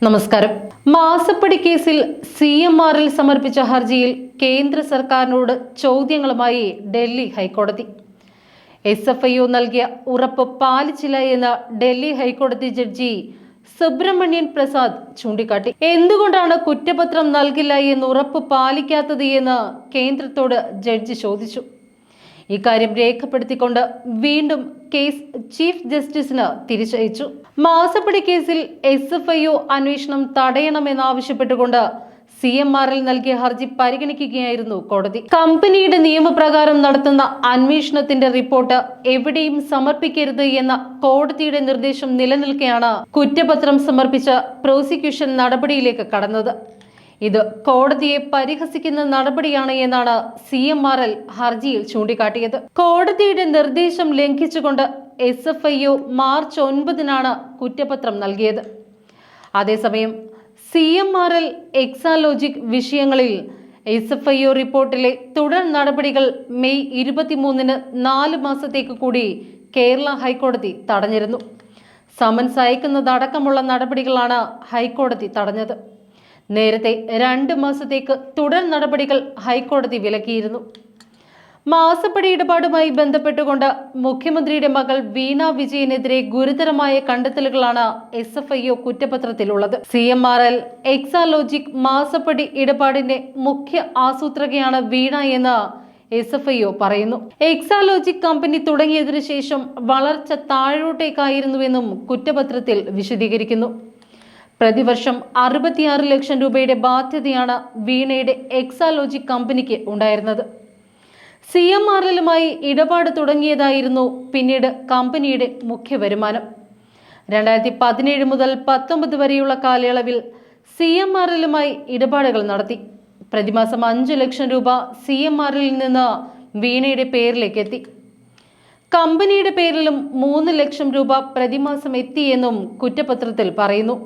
നമസ്കാരം. മാസപ്പടി കേസിൽ CMRL സമർപ്പിച്ച ഹർജിയിൽ കേന്ദ്ര സർക്കാരിനോട് ചോദ്യങ്ങളുമായി ഡൽഹി ഹൈക്കോടതി. SFIO നൽകിയ ഉറപ്പ് പാലിച്ചില്ല എന്ന് ഡൽഹി ഹൈക്കോടതി ജഡ്ജി സുബ്രഹ്മണ്യൻ പ്രസാദ് ചൂണ്ടിക്കാട്ടി. എന്തുകൊണ്ടാണ് കുറ്റപത്രം നൽകില്ല എന്ന് ഉറപ്പ് പാലിക്കാത്തത് എന്ന് കേന്ദ്രത്തോട് ജഡ്ജി ചോദിച്ചു. ഇക്കാര്യം രേഖപ്പെടുത്തിക്കൊണ്ട് വീണ്ടും കേസ് ചീഫ് ജസ്റ്റിസിന് തിരിച്ചയച്ചു. മാസപ്പടി കേസിൽ SFIO അന്വേഷണം തടയണമെന്നാവശ്യപ്പെട്ടുകൊണ്ട് CMRL നൽകിയ ഹർജി പരിഗണിക്കുകയായിരുന്നു കോടതി. കമ്പനിയുടെ നിയമപ്രകാരം നടത്തുന്ന അന്വേഷണത്തിന്റെ റിപ്പോർട്ട് എവിടെയും സമർപ്പിക്കരുത് എന്ന കോടതിയുടെ നിർദ്ദേശം നിലനിൽക്കെയാണ് കുറ്റപത്രം സമർപ്പിച്ച പ്രോസിക്യൂഷൻ നടപടിയിലേക്ക് കടന്നത്. ഇത് കോടതിയെ പരിഹസിക്കുന്ന നടപടിയാണ് എന്നാണ് CMRL ഹർജിയിൽ ചൂണ്ടിക്കാട്ടിയത്. കോടതിയുടെ നിർദ്ദേശം ലംഘിച്ചുകൊണ്ട് SFIO മാർച്ച് 9-നാണ് കുറ്റപത്രം നൽകിയത്. അതേസമയം CMRL എക്സാലോജിക് വിഷയങ്ങളിൽ SFIO റിപ്പോർട്ടിലെ തുടർ നടപടികൾ മെയ് 23-ന് 4 മാസത്തേക്ക് കൂടി കേരള ഹൈക്കോടതി തടഞ്ഞിരുന്നു. സമൻസ് അയക്കുന്നതടക്കമുള്ള നടപടികളാണ് ഹൈക്കോടതി തടഞ്ഞത്. നേരത്തെ 2 മാസത്തേക്ക് തുടർ നടപടികൾ ഹൈക്കോടതി വിലക്കിയിരുന്നു. മാസപ്പടി ഇടപാടുമായി ബന്ധപ്പെട്ടുകൊണ്ട് മുഖ്യമന്ത്രിയുടെ മകൾ വീണ വിജയനെതിരെ ഗുരുതരമായ കണ്ടെത്തലുകളാണ് SFIO കുറ്റപത്രത്തിലുള്ളത്. CMRL എക്സാലോജിക് മാസപ്പടി ഇടപാടിന്റെ മുഖ്യ ആസൂത്രകയാണ് വീണ എന്ന് SFIO പറയുന്നു. എക്സാലോജിക് കമ്പനി തുടങ്ങിയതിനു ശേഷം വളർച്ച താഴോട്ടേക്കായിരുന്നുവെന്നും കുറ്റപത്രത്തിൽ വിശദീകരിക്കുന്നു. പ്രതിവർഷം 66 ലക്ഷം രൂപയുടെ ബാധ്യതയാണ് വീണയുടെ എക്സാലോജിക് കമ്പനിക്ക് ഉണ്ടായിരുന്നത്. CMRLുമായി ഇടപാട് തുടങ്ങിയതായിരുന്നു പിന്നീട് കമ്പനിയുടെ മുഖ്യ വരുമാനം. 2017 മുതൽ 19 വരെയുള്ള കാലയളവിൽ CMRLുമായി ഇടപാടുകൾ നടത്തി. പ്രതിമാസം 5 ലക്ഷം രൂപ CMRLിൽ നിന്ന് വീണയുടെ പേരിലേക്ക് എത്തി. കമ്പനിയുടെ പേരിലും 3 ലക്ഷം രൂപ പ്രതിമാസം എത്തിയെന്നും കുറ്റപത്രത്തിൽ പറയുന്നു.